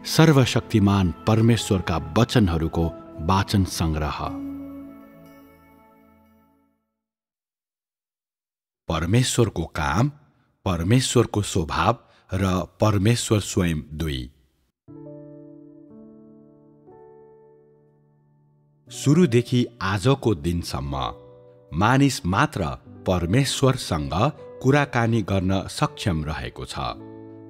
सर्वशक्तिमान परमेश्वरका वचनहरूको वाचन संग्रह। परमेश्वरको काम, परमेश्वरको स्वभाव र परमेश्वर स्वयं दुई। सुरुदेखि आजको दिनसम्म मानिस मात्र परमेश्वरसँग कुराकानी गर्न सक्षम रहेको छ,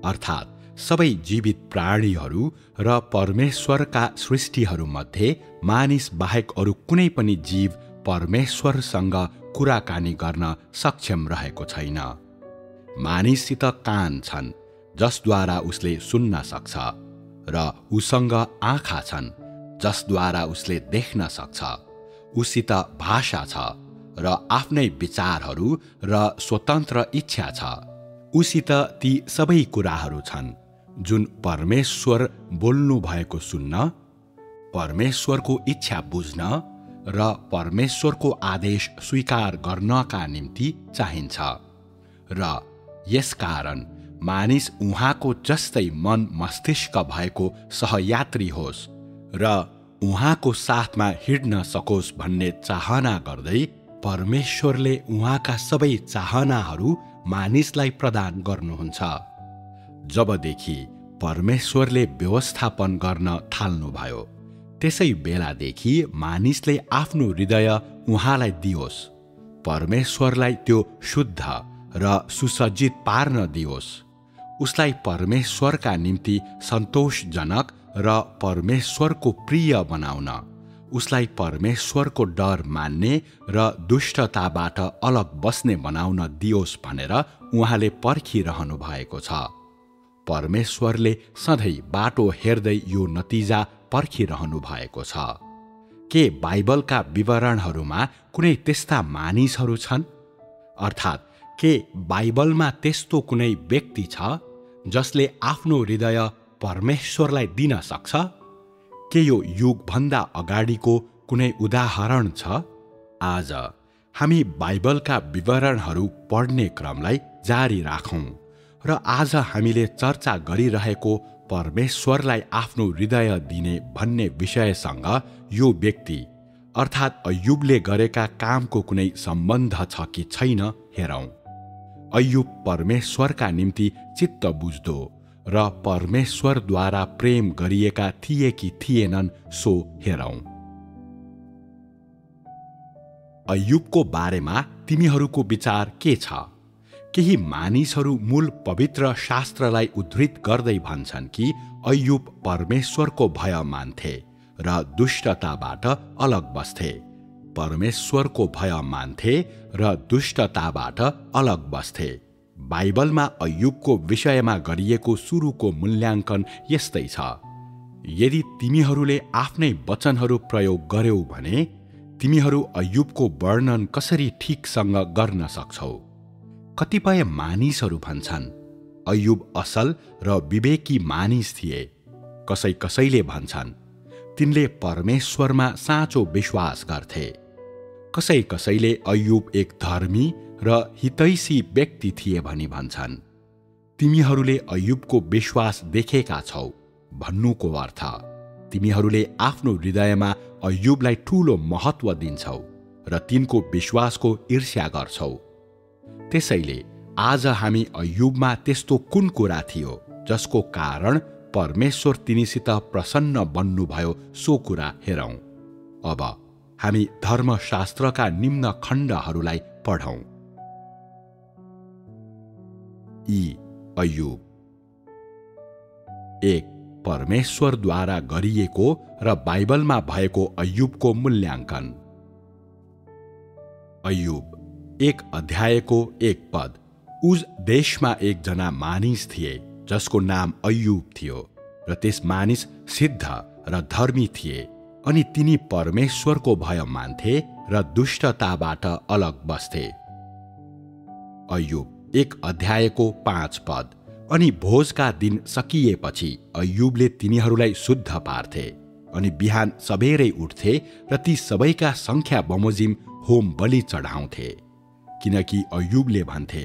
अर्थात् सबै जीवित प्राणीहरू र परमेश्वरका सृष्टिहरूमध्ये मानिस बाहेक अरू कुनै पनि जीव परमेश्वरसँग कुराकानी गर्न सक्षम रहेको छैन। मानिससित कान छन् जसद्वारा उसले सुन्न सक्छ र उसँग आँखा छन् जसद्वारा उसले देख्न सक्छ। उसित भाषा छ र आफ्नै विचारहरू र स्वतन्त्र इच्छा छ। उसित ती सबै कुराहरू छन् जुन परमेश्वर बोल्नु भएको सुन्न, परमेश्वरको इच्छा बुझ्न र परमेश्वरको आदेश स्वीकार गर्नका निम्ति चाहिन्छ। र यसकारण मानिस उहाँको जस्तै मन मस्तिष्क भएको सहयात्री होस् र उहाँको साथमा हिँड्न सकोस् भन्ने चाहना गर्दै परमेश्वरले उहाँका सबै चाहनाहरू मानिसलाई प्रदान गर्नुहुन्छ। जबदेखि परमेश्वरले व्यवस्थापन गर्न थाल्नुभयो, त्यसै बेलादेखि मानिसले आफ्नो हृदय उहाँलाई दियोस्, परमेश्वरलाई त्यो शुद्ध र सुसज्जित पार्न दियोस्, उसलाई परमेश्वरका निम्ति सन्तोषजनक र परमेश्वरको प्रिय बनाउन, उसलाई परमेश्वरको डर मान्ने र दुष्टताबाट अलग बस्ने बनाउन दियोस् भनेर उहाँले पर्खिरहनु भएको छ। परमेश्वरले सधैँ बाटो हेर्दै यो नतिजा पर्खिरहनु भएको छ। के बाइबलका विवरणहरूमा कुनै त्यस्ता मानिसहरू छन्? अर्थात् के बाइबलमा त्यस्तो कुनै व्यक्ति छ जसले आफ्नो हृदय परमेश्वरलाई दिन सक्छ? के यो युगभन्दा अगाडिको कुनै उदाहरण छ? आज हामी बाइबलका विवरणहरू पढ्ने क्रमलाई जारी राखौं र आज हामीले चर्चा गरिरहेको परमेश्वरलाई आफ्नो हृदय दिने भन्ने विषयसँग यो व्यक्ति अर्थात् अय्युबले गरेका कामको कुनै सम्बन्ध छ कि छैन हेरौं। अय्युब परमेश्वरका निम्ति चित्त बुझ्दो र परमेश्वरद्वारा प्रेम गरिएका थिए कि थिएनन् सो हेरौं। अय्युबको बारेमा तिमीहरूको विचार के छ? केही मानिसहरू मूल पवित्र शास्त्रलाई उद्धृत गर्दै भन्छन् कि अय्युब परमेश्वरको भय मान्थे र दुष्टताबाट अलग बस्थे। परमेश्वरको भय मान्थे र दुष्टताबाट अलग बस्थे। बाइबलमा अय्युबको विषयमा गरिएको सुरुको मूल्याङ्कन यस्तै छ। यदि तिमीहरूले आफ्नै वचनहरू प्रयोग गर्यौ भने तिमीहरू अय्युबको वर्णन कसरी ठिकसँग गर्न सक्छौ? कतिपय मानिसहरू भन्छन् अय्युब असल र विवेकी मानिस थिए। कसैले भन्छन् तिनले परमेश्वरमा साँचो विश्वास गर्थे। कसैले अय्युब एक धर्मी र हितैषी व्यक्ति थिए भनी भन्छन्। तिमीहरूले अय्युबको विश्वास देखेका छौ भन्नुको अर्थ तिमीहरूले आफ्नो हृदयमा अय्युबलाई ठूलो महत्त्व दिन्छौ र तिनको विश्वासको ईर्ष्या गर्छौ। त्यसैले आज हामी अय्युबमा त्यस्तो कुन कुरा थियो जसको कारण परमेश्वर तिनीसित प्रसन्न बन्नुभयो सो कुरा हेरौं। अब हामी धर्मशास्त्रका निम्न खण्डहरूलाई पढौं। अय्युब 1. परमेश्वरद्वारा गरिएको र बाइबलमा भएको अय्युबको मूल्याङ्कन। अय्युब 1 अध्यायको 1 पद। उज देशमा एकजना मानिस थिए जसको नाम अय्युब थियो र त्यस मानिस सिद्ध र धर्मी थिए अनि तिनी परमेश्वरको भय मान्थे र दुष्टताबाट अलग बस्थे। अय्युब 1 अध्यायको 5 पद। अनि भोजका दिन सकिएपछि अय्युबले तिनीहरूलाई शुद्ध पार्थे अनि बिहान सबेरै उठ्थे र ती सबैका संख्या बमोजिम होम बलि चढाउँथे। किनकि अय्युबले भन्थे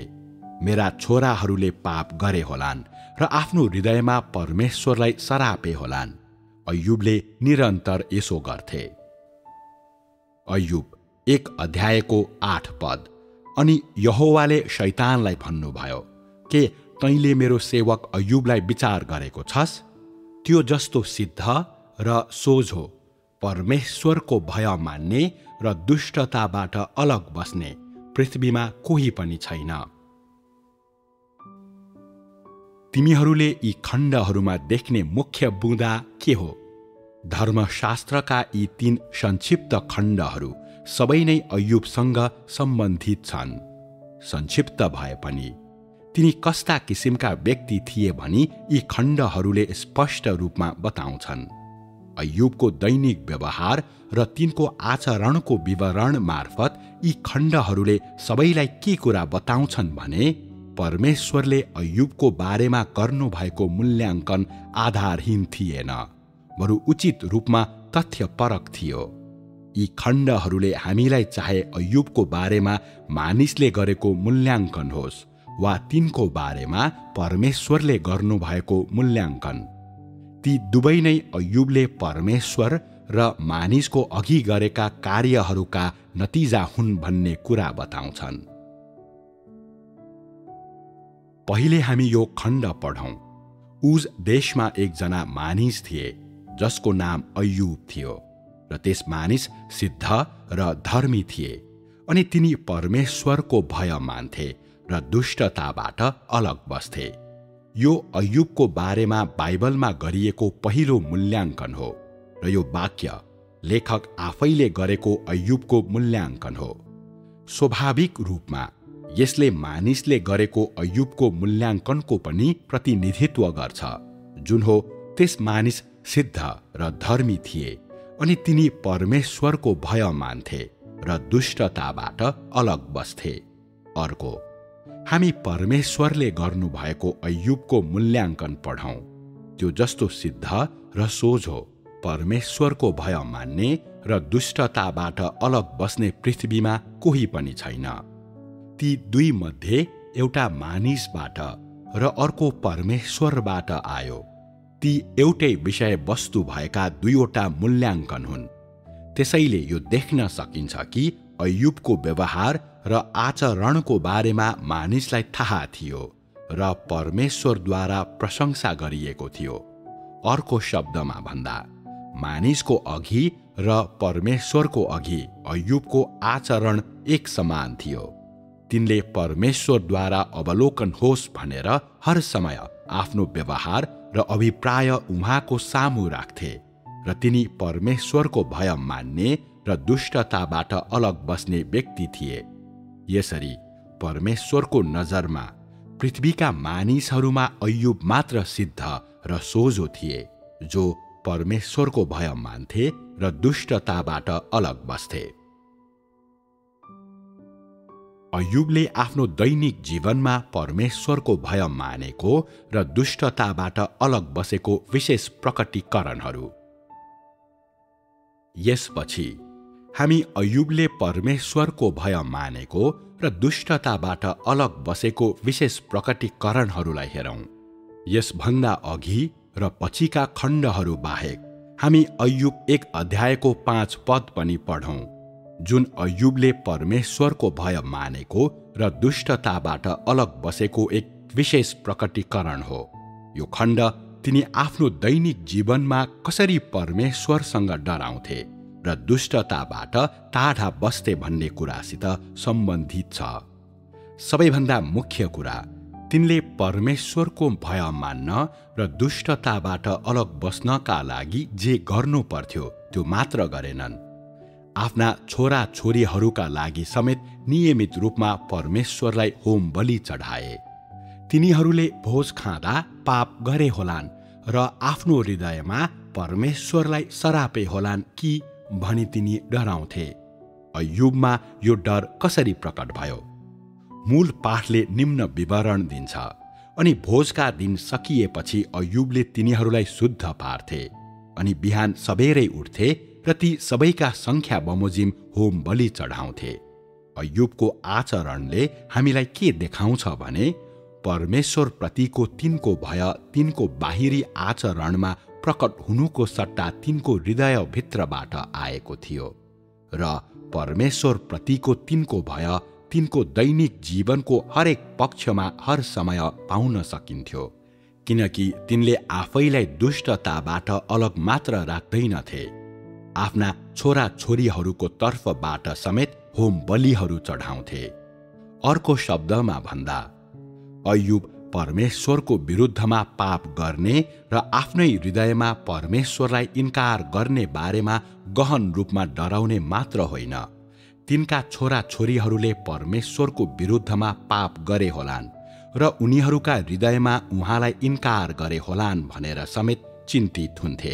मेरा छोराहरूले पाप गरे होलान् र आफ्नो हृदयमा परमेश्वरलाई सरापे होलान्। अय्युबले निरन्तर यसो गर्थे। अय्युब 1:8 अनि यहोवाले शैतानलाई भन्नुभयो, के तैँले मेरो सेवक अय्युबलाई विचार गरेको छस्? त्यो जस्तो सिद्ध र सोझो, परमेश्वरको भय मान्ने र दुष्टताबाट अलग बस्ने पृथ्वीमा कोही पनि छैन। तिमीहरूले यी खण्डहरूमा देख्ने मुख्य बुँदा के हो? धर्मशास्त्रका यी 3 संक्षिप्त खण्डहरू सबै नै अय्युबसँग सम्बन्धित छन्। संक्षिप्त भए पनि तिनी कस्ता किसिमका व्यक्ति थिए भनी यी खण्डहरूले स्पष्ट रूपमा बताउँछन्। अय्युबको दैनिक व्यवहार र तिनको आचरणको विवरण मार्फत यी खण्डहरूले सबैलाई के कुरा बताउँछन् भने परमेश्वरले अय्युबको बारेमा गर्नुभएको मूल्याङ्कन आधारहीन थिएन, बरु उचित रूपमा तथ्यपरक थियो। यी खण्डहरूले हामीलाई चाहे अय्युबको बारेमा मानिसले गरेको मूल्याङ्कन होस् वा तिनको बारेमा परमेश्वरले गर्नुभएको मूल्याङ्कन, ती दुवै नै अय्युबले परमेश्वर र मानिसको अघि गरेका कार्यहरूका नतिजा हुन् भन्ने कुरा बताउँछन्। पहिले हामी यो खण्ड पढौं। उज देशमा एकजना मानिस थिए जसको नाम अय्युब थियो र त्यस मानिस सिद्ध र धर्मी थिए अनि तिनी परमेश्वरको भय मान्थे र दुष्टताबाट अलग बस्थे। यो अय्युबको बारेमा बाइबलमा गरिएको पहिलो मूल्याङ्कन हो र यो वाक्य लेखक आफैले गरेको अय्युबको मूल्याङ्कन हो। स्वाभाविक रूपमा यसले मानिसले गरेको अय्युबको मूल्याङ्कनको पनि प्रतिनिधित्व गर्छ, जुन हो त्यस मानिस सिद्ध र धर्मी थिए अनि तिनी परमेश्वरको भय मान्थे र दुष्टताबाट अलग बस्थे। अर्को, हामी परमेश्वरले गर्नुभएको अय्युबको मूल्याङ्कन पढौं। त्यो जस्तो सिद्ध र सोझो, परमेश्वरको भय मान्ने र दुष्टताबाट अलग बस्ने पृथ्वीमा कोही पनि छैन। ती दुई मध्ये एउटा मानिसबाट र अर्को परमेश्वरबाट आयो। ती एउटै विषय वस्तु भएका दुईवटा मूल्याङ्कन हुन्। त्यसैले यो देख्न सकिन्छ कि अय्युबको व्यवहार र आचरणको बारेमा मानिसलाई थाहा थियो र परमेश्वरद्वारा प्रशंसा गरिएको थियो। अर्को शब्दमा भन्दा मानिसको अघि र परमेश्वरको अघि अय्युबको आचरण एक समान थियो। तिनले परमेश्वरद्वारा अवलोकन होस् भनेर हर समय आफ्नो व्यवहार र अभिप्राय उहाँको सामु राख्थे र तिनी परमेश्वरको भय मान्ने र दुष्टताबाट अलग बस्ने व्यक्ति थिए। यसरी परमेश्वरको नजरमा पृथ्वीका मानिसहरूमा अय्युब मात्र सिद्ध र सोझो थिए, जो परमेश्वरको भय मान्थे र दुष्टताबाट अलग बस्थे। अय्युबले आफ्नो दैनिक जीवनमा परमेश्वरको भय मानेको र दुष्टताबाट अलग बसेको विशेष प्रकटीकरणहरू। यसपछि हामी अय्युबले परमेश्वरको भय मानेको र दुष्टताबाट अलग बसेको विशेष प्रकटीकरणहरूलाई हेरौं। यसभन्दा अघि र पछिका खण्डहरू बाहेक हामी अय्युब 1:5 पनि पढौं, जुन अय्युबले परमेश्वरको भय मानेको र दुष्टताबाट अलग बसेको एक विशेष प्रकटीकरण हो। यो खण्ड तिनी आफ्नो दैनिक जीवनमा कसरी परमेश्वरसँग डराउँथे र दुष्टताबाट टाढा बस्थे भन्ने कुरासित सम्बन्धित छ। सबैभन्दा मुख्य कुरा, तिनले परमेश्वरको भय मान्न र दुष्टताबाट अलग बस्नका लागि जे गर्नु पर्थ्यो त्यो मात्र गरेनन्, आफ्ना छोरा छोरीहरूका लागि समेत नियमित रूपमा परमेश्वरलाई होम बलि चढाए। तिनीहरूले भोज खाँदा पाप गरे होलान् र आफ्नो हृदयमा परमेश्वरलाई सरापे होलान् कि भनी तिनी डराउँथे। अय्युबमा यो डर कसरी प्रकट भयो? मूल पाठले निम्न विवरण दिन्छ। अनि भोजका दिन सकिएपछि अय्युबले तिनीहरूलाई शुद्ध पार्थे अनि बिहान सबेरै उठ्थे र ती सबैका संख्या बमोजिम होम बलि चढाउँथे। अय्युबको आचरणले हामीलाई के देखाउँछ भने परमेश्वरप्रतिको तिनको भय तिनको बाहिरी आचरणमा प्रकट हुनुको सट्टा तिनको हृदयभित्रबाट आएको थियो र परमेश्वरप्रतिको तिनको भय तिनको दैनिक जीवनको हरेक पक्षमा हर समय पाउन सकिन्थ्यो, किनकि तिनले आफैलाई दुष्टताबाट अलग मात्र राख्दैनथे, आफ्ना छोराछोरीहरूको तर्फबाट समेत होम बलिहरू चढाउँथे। अर्को शब्दमा भन्दा अय्युब परमेश्वरको विरुद्धमा पाप गर्ने र आफ्नै हृदयमा परमेश्वरलाई इन्कार गर्ने बारेमा गहन रूपमा डराउने मात्र होइन, तिनका छोराछोरीहरूले परमेश्वरको विरुद्धमा पाप गरे होलान् र उनीहरूका हृदयमा उहाँलाई इन्कार गरे होलान् भनेर समेत चिन्तित हुन्थे।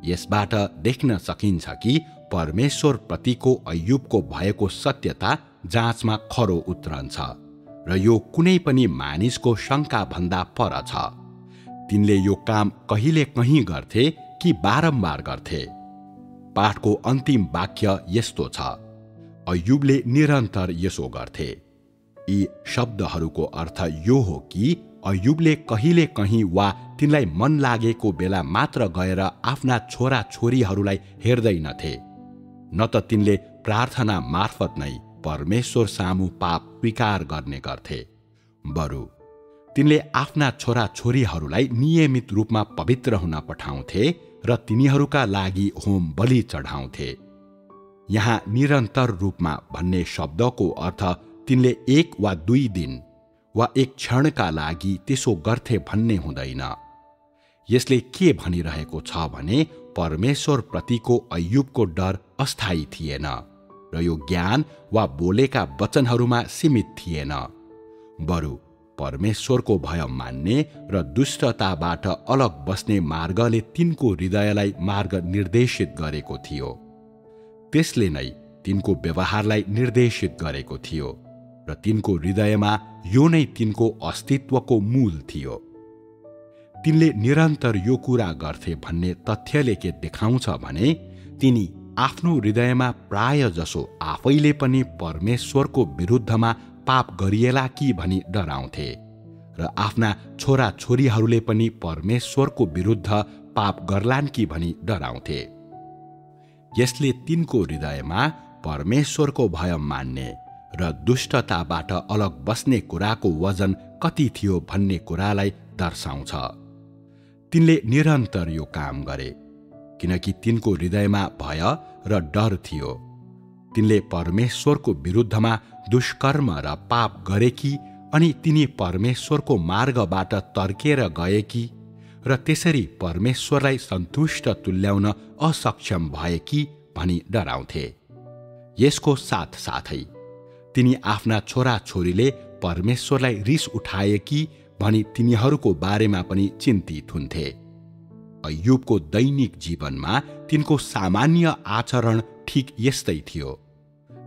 यसबाट देख्न सकिन्छ कि परमेश्वरप्रतिको अय्युबको भएको सत्यता जाँचमा खरो उत्रन्छ र यो कुनै पनि मानिसको शङ्का भन्दा पर छ। तिनले यो काम कहिले कहीँ गर्थे कि बारम्बार गर्थे। पाठको अन्तिम वाक्य यस्तो छ, अय्युबले निरन्तर यसो गर्थे। यी शब्दहरूको अर्थ यो हो कि अय्युबले कहिले कहीँ वा तिनलाई मन लागेको बेला मात्र गएर आफ्ना छोराछोरीहरूलाई हेर्दैनथे, न त तिनले प्रार्थना मार्फत नै परमेश्वर सामु पाप स्वीकार गर्ने गर्थे, बरु तिनले आफ्ना छोराछोरीहरूलाई नियमित रूपमा पवित्र हुन पठाउँथे र तिनीहरूका लागि होम बलि चढाउँथे। यहाँ निरन्तर रूपमा भन्ने शब्दको अर्थ तिनले 1 वा 2 दिन वा 1 क्षणका लागि त्यसो गर्थे भन्ने हुँदैन। यसले के भनिरहेको छ भने परमेश्वरप्रतिको अय्युबको डर अस्थायी थिएन र यो ज्ञान वा बोलेका वचनहरूमा सीमित थिएन, बरु परमेश्वरको भय मान्ने र दुष्टताबाट अलग बस्ने मार्गले तिनको हृदयलाई मार्ग निर्देशित गरेको थियो। त्यसले नै तिनको व्यवहारलाई निर्देशित गरेको थियो र तिनको हृदयमा यो नै तिनको अस्तित्वको मूल थियो। तिनले निरन्तर यो कुरा गर्थे भन्ने तथ्यले के देखाउँछ भने तिनी आफ्नो हृदयमा प्राय जसो आफैले पनि परमेश्वरको विरुद्धमा पाप गरिएला कि भनी डराउँथे र आफ्ना छोराछोरीहरूले पनि परमेश्वरको विरुद्ध पाप गर्लान् कि भनी डराउँथे। यसले तिनको हृदयमा परमेश्वरको भय मान्ने र दुष्टताबाट अलग बस्ने कुराको वजन कति थियो भन्ने कुरालाई दर्शाउँछ। तिनले निरन्तर यो काम गरे किनकि तिनको हृदयमा भय र डर थियो। तिनले परमेश्वरको विरुद्धमा दुष्कर्म र पाप गरे कि अनि तिनी परमेश्वरको मार्गबाट तर्केर गए कि र त्यसरी परमेश्वरलाई सन्तुष्ट तुल्याउन असक्षम भए कि भनी डराउँथे। यसको साथसाथै तिनी आफ्ना छोराछोरीले परमेश्वरलाई रिस उठाए कि भनी तिनीहरूको बारेमा पनि चिन्तित हुन्थे। अय्युबको दैनिक जीवनमा तिनको सामान्य आचरण ठिक यस्तै थियो।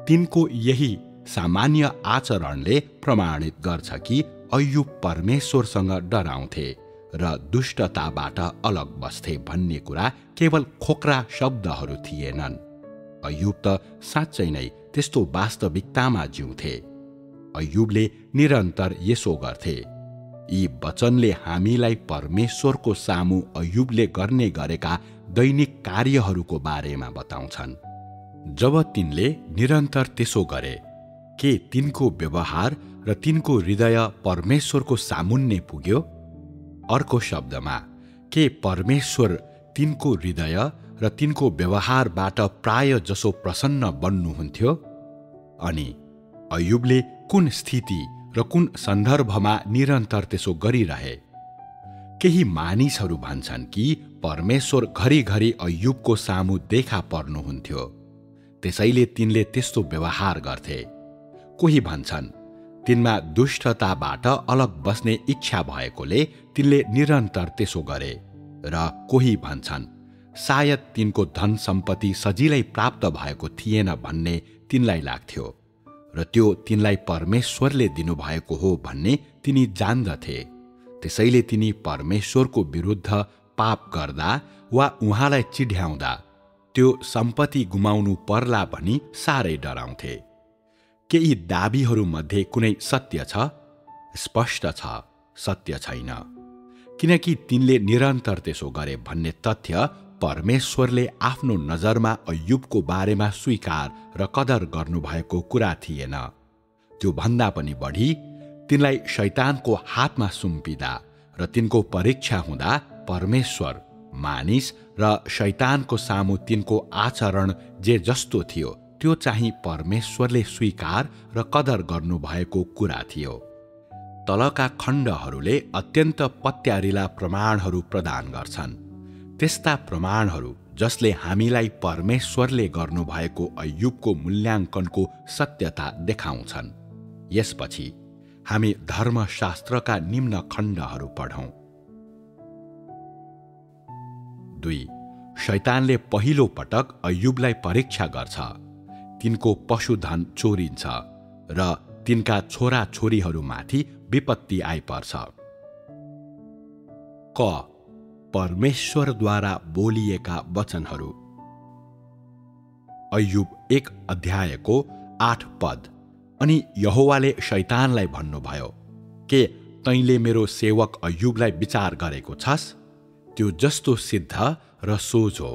तिनको यही सामान्य आचरणले प्रमाणित गर्छ कि अय्युब परमेश्वरसँग डराउँथे र दुष्टताबाट अलग बस्थे भन्ने कुरा केवल खोक्रा शब्दहरू थिएनन्। अय्युब त साँच्चै नै त्यस्तो वास्तविकतामा जिउँथे। अय्युबले निरन्तर यसो गर्थे। यी वचनले हामीलाई परमेश्वरको सामु अय्युबले गर्ने गरेका दैनिक कार्यहरूको बारेमा बताउँछन्। जब तिनले निरन्तर त्यसो गरे, के तिनको व्यवहार र तिनको हृदय परमेश्वरको सामुन्ने पुग्यो? अर्को शब्दमा, के परमेश्वर तिनको हृदय र तिनको व्यवहारबाट प्राय जसो प्रसन्न बन्नुहुन्थ्यो? अनि अय्युबले कुन स्थिति र कुन सन्दर्भमा निरन्तर त्यसो गरिरहे? केही मानिसहरू भन्छन् कि परमेश्वर घरिघरि अय्युबको सामु देखा पर्नुहुन्थ्यो, त्यसैले तिनले त्यस्तो व्यवहार गर्थे। कोही भन्छन् तिनमा दुष्टताबाट अलग बस्ने इच्छा भएकोले तिनले निरन्तर त्यसो गरे, र कोही भन्छन् सायद तिनको धन सम्पत्ति सजिलै प्राप्त भएको थिएन भन्ने तिनलाई लाग्थ्यो र त्यो तिनलाई परमेश्वरले दिनुभएको हो भन्ने तिनी जान्दथे। त्यसैले तिनी परमेश्वरको विरुद्ध पाप गर्दा वा उहाँलाई चिढ्याउँदा त्यो सम्पत्ति गुमाउनु पर्ला भनी साह्रै डराउँथे। के यी दाबीहरूमध्ये कुनै सत्य छ? स्पष्ट छ, सत्य छैन। किनकि तिनले निरन्तर त्यसो गरे भन्ने तथ्य परमेश्वरले आफ्नो नजरमा अय्युबको बारेमा स्वीकार र कदर गर्नुभएको कुरा थिएन। त्यो भन्दा पनि बढी, तिनलाई शैतानको हातमा सुम्पिदा र तिनको परीक्षा हुँदा परमेश्वर, मानिस र शैतानको सामु तिनको आचरण जे जस्तो थियो त्यो चाहिँ परमेश्वरले स्वीकार र कदर गर्नुभएको कुरा थियो। तलका खण्डहरूले अत्यन्त पत्यारिला प्रमाणहरू प्रदान गर्छन्, त्यस्ता प्रमाणहरू जसले हामीलाई परमेश्वरले गर्नुभएको अय्युबको मूल्याङ्कनको सत्यता देखाउँछन्। यसपछि हामी धर्मशास्त्रका निम्न खण्डहरू पढौं। 2. शैतानले पहिलो पटक अय्युबलाई परीक्षा गर्छ। तिनको पशुधन चोरिन्छ र तिनका छोरा छोरीहरूमाथि विपत्ति आइपर्छ। क. परमेश्वरद्वारा बोलिएका वचनहरू। अय्युब 1 अध्यायको 8 पद। अनि यहोवाले शैतानलाई भन्नुभयो, के तैँले मेरो सेवक अय्युबलाई विचार गरेको छस्? त्यो जस्तो सिद्ध र सोझो,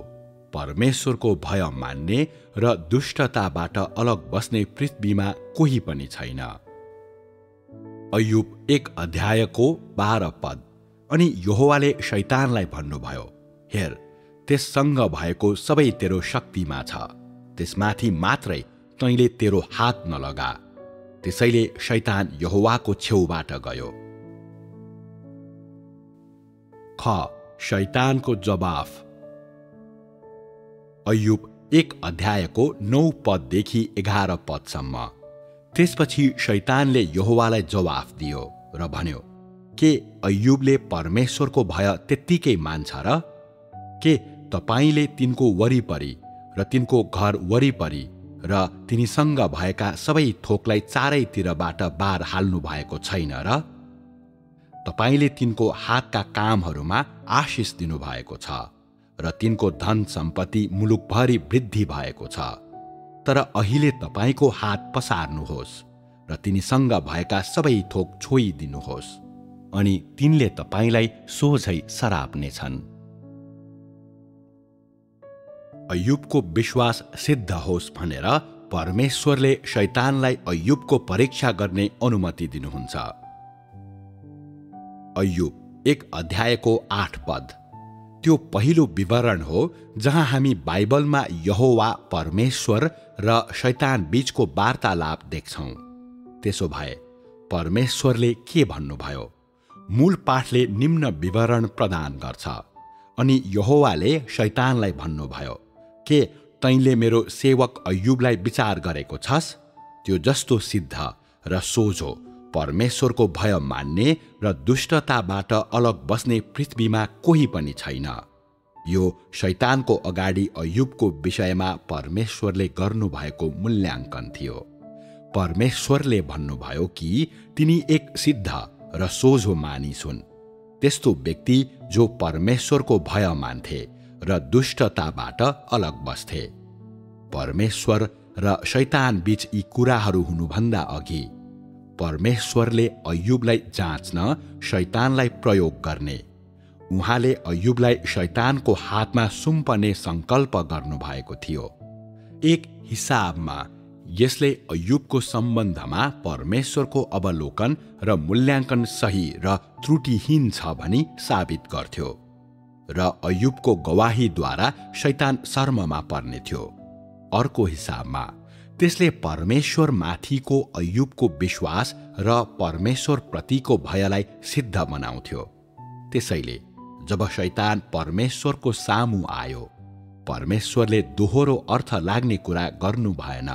परमेश्वरको भय मान्ने र दुष्टताबाट अलग बस्ने पृथ्वीमा कोही पनि छैन। अय्युब 1 अध्यायको 12 पद। अनि यहोवाले शैतानलाई भन्नुभयो, हेर, त्यससँग भएको सबै तेरो शक्तिमा छ, त्यसमाथि मात्रै तैँले तेरो हात नलगा। त्यसैले शैतान यहोवाको छेउबाट गयो। ख. शैतानको जवाफ। अय्युब 1 अध्यायको 9 पददेखि 11 पदसम्म। त्यसपछि शैतानले यहोवालाई जवाफ दियो र भन्यो, के अय्युबले परमेश्वरको भय त्यत्तिकै मान्छ र? के तपाईले तिनको वरिपरि र तिनको घर वरिपरि र तिनीसँग भएका सबै थोकलाई चारैतिरबाट बार हाल्नु भएको छैन र? तपाईले तिनको हातका कामहरूमा आशिष दिनुभएको छ र तिनको धन सम्पत्ति मुलुकभरि वृद्धि भएको छ। तर अहिले तपाईको हात पसार्नुहोस् र तिनीसँग भएका सबै थोक छोइदिनुहोस्, अनि तिनले तपाईलाई सोझै सराप्नेछन्। अय्युबको विश्वास सिद्ध होस् भनेर परमेश्वरले शैतानलाई अय्युबको परीक्षा गर्ने अनुमति दिनुहुन्छ। अय्युब 1 अध्यायको 8 पद। त्यो पहिलो विवरण हो जहाँ हामी बाइबलमा यहोवा परमेश्वर र शैतान बीचको वार्तालाप देख्छौं। त्यसो भए परमेश्वरले के भन्नुभयो? मूल पाठले निम्न विवरण प्रदान गर्छ। अनि यहोवाले शैतानलाई भन्नुभयो, के तैँले मेरो सेवक अय्युबलाई विचार गरेको छस्? त्यो जस्तो सिद्ध र सोझो, परमेश्वरको भय मान्ने र दुष्टताबाट अलग बस्ने पृथ्वीमा कोही पनि छैन। यो शैतानको अगाडि अय्युबको विषयमा परमेश्वरले गर्नुभएको मूल्याङ्कन थियो। परमेश्वरले भन्नुभयो कि तिनी एक सिद्ध र सोझो मानिस हुन्, त्यस्तो व्यक्ति जो परमेश्वरको भय मान्थे र दुष्टताबाट अलग बस्थे। परमेश्वर र शैतान बीच यी कुराहरू हुनुभन्दा अघि परमेश्वरले अय्युबलाई जाँच्न शैतानलाई प्रयोग गर्ने, उहाँले अय्युबलाई शैतानको हातमा सुम्पने संकल्प गर्नुभएको थियो। एक हिसाबमा यसले अय्युबको सम्बन्धमा परमेश्वरको अवलोकन र मूल्याङ्कन सही र त्रुटिहीन छ भनी साबित गर्थ्यो र अय्युबको गवाहीद्वारा शैतान शर्ममा पर्ने थियो। अर्को हिसाबमा त्यसले परमेश्वरमाथिको अय्युबको विश्वास र परमेश्वरप्रतिको भयलाई सिद्ध बनाउँथ्यो। त्यसैले जब शैतान परमेश्वरको सामु आयो, परमेश्वरले दोहोरो अर्थ लाग्ने कुरा गर्नु भएन।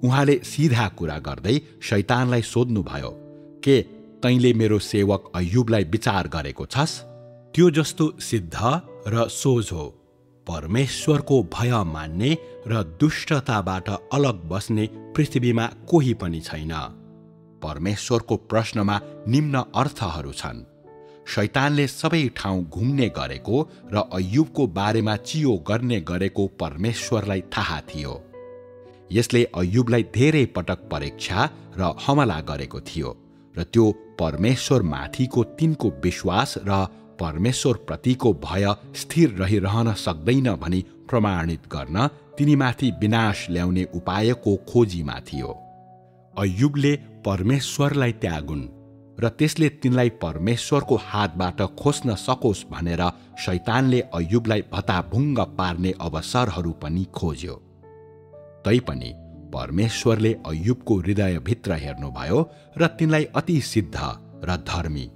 उहाँले सीधा कुरा गर्दै शैतानलाई सोध्नुभयो, के तैँले मेरो सेवक अय्युबलाई विचार गरेको छस्? त्यो जस्तो सिद्ध र सोझो, परमेश्वरको भय मान्ने र दुष्टताबाट अलग बस्ने पृथ्वीमा कोही पनि छैन। परमेश्वरको प्रश्नमा निम्न अर्थहरू छन्। शैतानले सबै ठाउँ घुम्ने गरेको र अय्युबको बारेमा चियो गर्ने गरेको परमेश्वरलाई थाहा थियो। यसले अय्युबलाई धेरै पटक परीक्षा र हमला गरेको थियो र त्यो परमेश्वरमाथिको तिनको विश्वास र परमेश्वरप्रतिको भय स्थिर रहिरहन सक्दैन भनी प्रमाणित गर्न तिनीमाथि विनाश ल्याउने उपायको खोजीमा थियो। अय्युबले परमेश्वरलाई त्यागुन् र त्यसले तिनलाई परमेश्वरको हातबाट खोस्न सकोस् भनेर शैतानले अय्युबलाई भताभुङ्ग पार्ने अवसरहरू पनि खोज्यो। तैपनि परमेश्वरले अय्युबको हृदयभित्र हेर्नुभयो र तिनलाई अति सिद्ध र धर्मी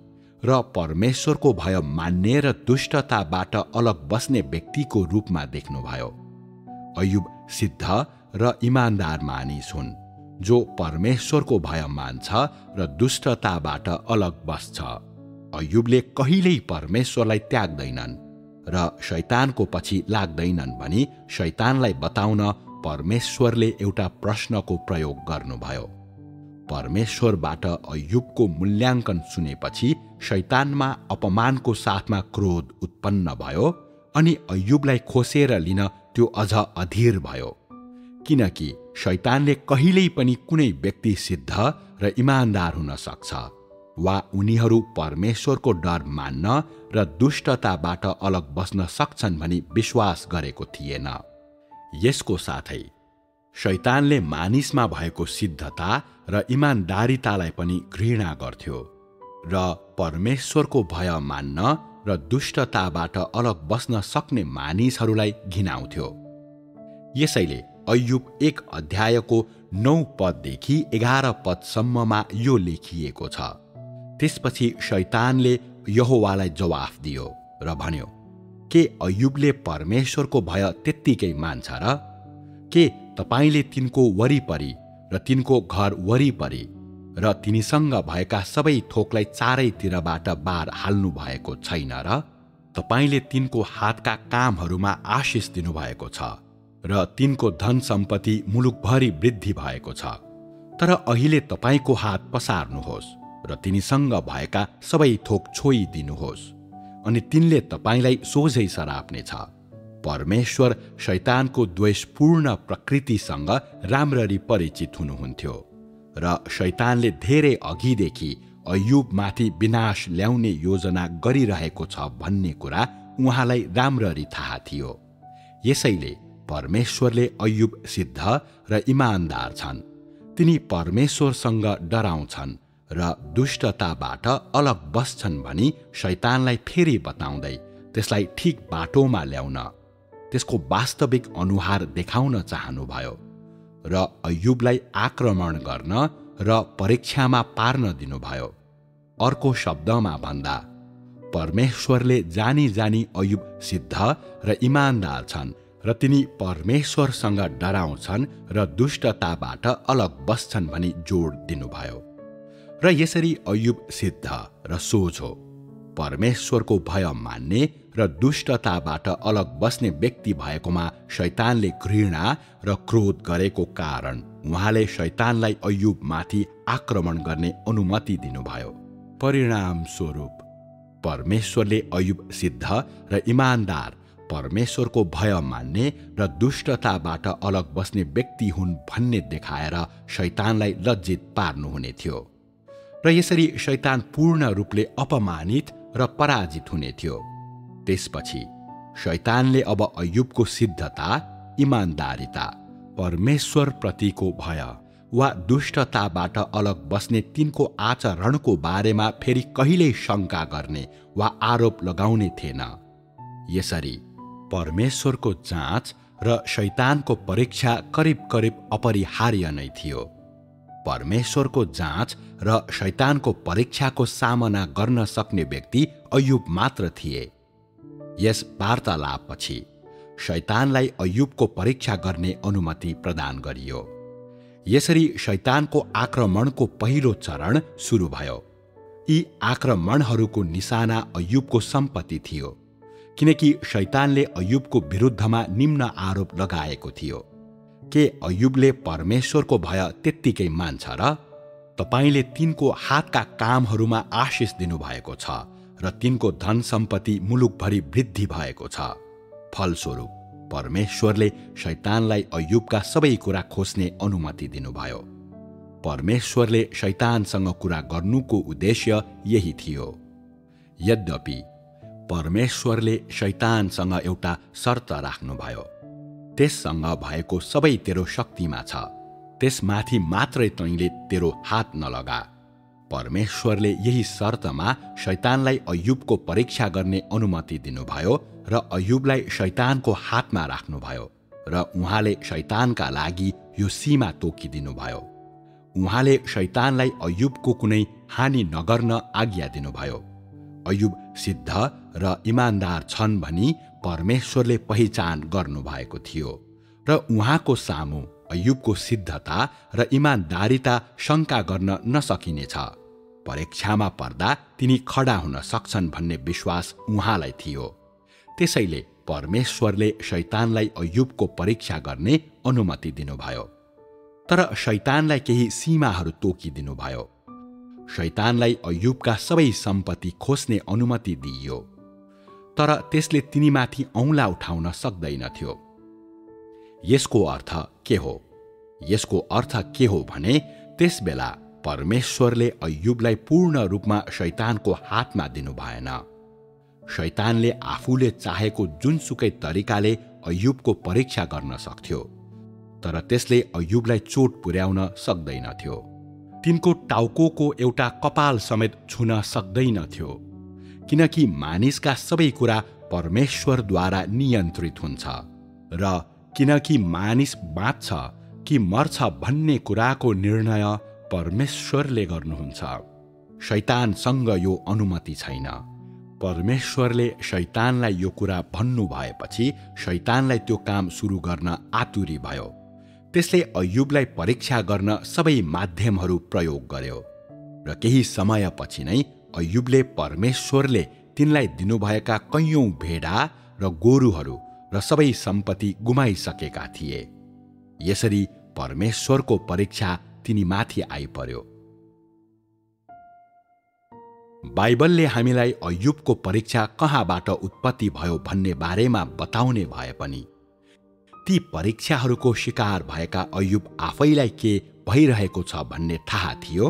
र परमेश्वरको भय मान्ने र दुष्टताबाट अलग बस्ने व्यक्तिको रूपमा देख्नुभयो। अय्युब सिद्ध र इमान्दार मानिस हुन् जो परमेश्वरको भय मान्छ र दुष्टताबाट अलग बस्छ। अय्युबले कहिल्यै परमेश्वरलाई त्याग्दैनन् र शैतानको पछि लाग्दैनन् भनी शैतानलाई बताउन परमेश्वरले एउटा प्रश्नको प्रयोग गर्नुभयो। परमेश्वरबाट अय्युबको मूल्याङ्कन सुनेपछि शैतानमा अपमानको साथमा क्रोध उत्पन्न भयो अनि अय्युबलाई खोसेर लिन त्यो अझ अधीर भयो, किनकि शैतानले कहिल्यै पनि कुनै व्यक्ति सिद्ध र इमान्दार हुन सक्छ वा उनीहरू परमेश्वरको डर मान्न र दुष्टताबाट अलग बस्न सक्छन् भनी विश्वास गरेको थिएन। यसको साथै शैतानले मानिसमा भएको सिद्धता र इमान्दारितालाई पनि घृणा गर्थ्यो र परमेश्वरको भय मान्न र दुष्टताबाट अलग बस्न सक्ने मानिसहरूलाई घिनाउँथ्यो। यसैले अय्युब 1 अध्यायको 9 पददेखि 11 पदसम्ममा यो लेखिएको छ। त्यसपछि शैतानले यहोवालाई जवाफ दियो र भन्यो, के अय्युबले परमेश्वरको भय त्यत्तिकै मान्छ र? के तपाईले तिनको वरिपरि र तिनको घर वरिपरि र तिनीसँग भएका सबै थोकलाई चारैतिरबाट बार हाल्नु भएको छैन र? तपाईले तिनको हातका कामहरूमा आशिष दिनुभएको छ र तिनको धन सम्पत्ति मुलुकभरि वृद्धि भएको छ। तर अहिले तपाईको हात पसार्नुहोस् र तिनीसँग भएका सबै थोक छोइदिनुहोस् अनि तिनले तपाईलाई सोझै सराप्नेछ। परमेश्वर शैतानको द्वेषपूर्ण प्रकृतिसँग राम्ररी परिचित हुनुहुन्थ्यो र शैतानले धेरै अघिदेखि अय्युबमाथि विनाश ल्याउने योजना गरिरहेको छ भन्ने कुरा उहाँलाई राम्ररी थाहा थियो। यसैले परमेश्वरले अय्युब सिद्ध र इमान्दार छन्, तिनी परमेश्वरसँग डराउँछन् र दुष्टताबाट अलग बस्छन् भनी शैतानलाई फेरि बताउँदै त्यसलाई ठिक बाटोमा ल्याउन, त्यसको वास्तविक अनुहार देखाउन चाहनुभयो र अय्युबलाई आक्रमण गर्न र परीक्षामा पार्न दिनुभयो। अर्को शब्दमा भन्दा परमेश्वरले जानी जानी अय्युब सिद्ध र इमान्दार छन् र तिनी परमेश्वरसँग डराउँछन् र दुष्टताबाट अलग बस्छन् भनी जोड दिनुभयो। र यसरी अय्युब सिद्ध र सोझो परमेश्वरको भय मान्ने र दुष्टताबाट अलग बस्ने व्यक्ति भएकोमा शैतानले घृणा र क्रोध गरेको कारण उहाँले शैतानलाई अय्युबमाथि आक्रमण गर्ने अनुमति दिनुभयो। परिणाम स्वरूप परमेश्वरले अय्युब सिद्ध र इमान्दार, परमेश्वरको भय मान्ने र दुष्टताबाट अलग बस्ने व्यक्ति हुन् भन्ने देखाएर शैतानलाई लज्जित पार्नुहुने थियो र यसरी शैतान पूर्ण रूपले अपमानित र पराजित हुने थियो। त्यसपछि शैतानले अब अय्युबको सिद्धता, इमान्दारिता, परमेश्वरप्रतिको भय वा दुष्टताबाट अलग बस्ने तिनको आचरणको बारेमा फेरि कहिल्यै शङ्का गर्ने वा आरोप लगाउने थिएन। यसरी परमेश्वरको जाँच र शैतानको परीक्षा करिब करिब अपरिहार्य नै थियो। परमेश्वरको जाँच र शैतानको परीक्षाको सामना गर्न सक्ने व्यक्ति अय्युब मात्र थिए। यस वार्तालापपछि शैतानलाई अय्युबको परीक्षा गर्ने अनुमति प्रदान गरियो। यसरी शैतानको आक्रमणको पहिलो चरण सुरु भयो। यी आक्रमणहरूको निशाना अय्युबको सम्पत्ति थियो, किनकि शैतानले अय्युबको विरुद्धमा निम्न आरोप लगाएको थियो। के अय्युबले परमेश्वरको भय त्यत्तिकै मान्छ र? तपाईले तिनको हातका कामहरूमा आशिष दिनुभएको छ र तिनको धन सम्पत्ति मुलुकभरि वृद्धि भएको छ। फलस्वरूप परमेश्वरले शैतानलाई अय्युबका सबै कुरा खोज्ने अनुमति दिनुभयो। परमेश्वरले शैतानसँग कुरा गर्नुको उद्देश्य यही थियो। यद्यपि परमेश्वरले शैतानसँग एउटा शर्त राख्नुभयो, त्यससँग भएको सबै तेरो शक्तिमा छ, त्यसमाथि मात्रै तैँले तेरो हात नलगा। परमेश्वरले यही शर्तमा शैतानलाई अय्युबको परीक्षा गर्ने अनुमति दिनुभयो र अय्युबलाई शैतानको हातमा राख्नुभयो र उहाँले शैतानका लागि यो सीमा तोकिदिनुभयो। उहाँले शैतानलाई अय्युबको कुनै हानि नगर्न आज्ञा दिनुभयो। अय्युब सिद्ध र इमान्दार छन् भनी परमेश्वरले पहिचान गर्नुभएको थियो र उहाँको सामु अय्युबको सिद्धता र इमान्दारिता शङ्का गर्न नसकिनेछ। परीक्षामा पर्दा तिनी खडा हुन सक्छन् भन्ने विश्वास उहाँलाई थियो। त्यसैले परमेश्वरले शैतानलाई अय्युबको परीक्षा गर्ने अनुमति दिनुभयो। तर शैतानलाई केही सीमाहरू तोकिदिनुभयो। शैतानलाई अय्युबका सबै सम्पत्ति खोज्ने अनुमति दिइयो, तर त्यसले तिनीमाथि औँला उठाउन सक्दैनथ्यो। यसको अर्थ के हो? यसको अर्थ के हो भने त्यसबेला परमेश्वरले अय्युबलाई पूर्ण रूपमा शैतानको हातमा दिनु भएन। शैतानले आफूले चाहेको जुनसुकै तरिकाले अय्युबको परीक्षा गर्न सक्थ्यो, तर त्यसले अय्युबलाई चोट पुर्याउन सक्दैनथ्यो। तिनको टाउकोको एउटा कपाल समेत छुन सक्दैनथ्यो, किनकि मानिसका सबै कुरा परमेश्वरद्वारा नियन्त्रित हुन्छ र किनकि मानिस बाँच्छ कि मर्छ भन्ने कुराको निर्णय परमेश्वरले गर्नुहुन्छ। शैतानसँग यो अनुमति छैन। परमेश्वरले शैतानलाई यो कुरा भन्नु भएपछि शैतानलाई त्यो काम सुरु गर्न आतुरी भयो। त्यसले अय्युबलाई परीक्षा गर्न सबै माध्यमहरू प्रयोग गर्यो र केही समयपछि नै अय्युबले परमेश्वरले तिनलाई दिनुभएका कैयौं भेडा र गोरुहरू र सबै सम्पत्ति गुमाइसकेका थिए। यसरी परमेश्वरको परीक्षा तिनीमाथि आइपर्यो। बाइबलले हामीलाई अय्युबको परीक्षा कहाँबाट उत्पत्ति भयो भन्ने बारेमा बताउने भए पनि ती परीक्षाहरूको शिकार भएका अय्युब आफैलाई के भइरहेको छ भन्ने थाहा थियो।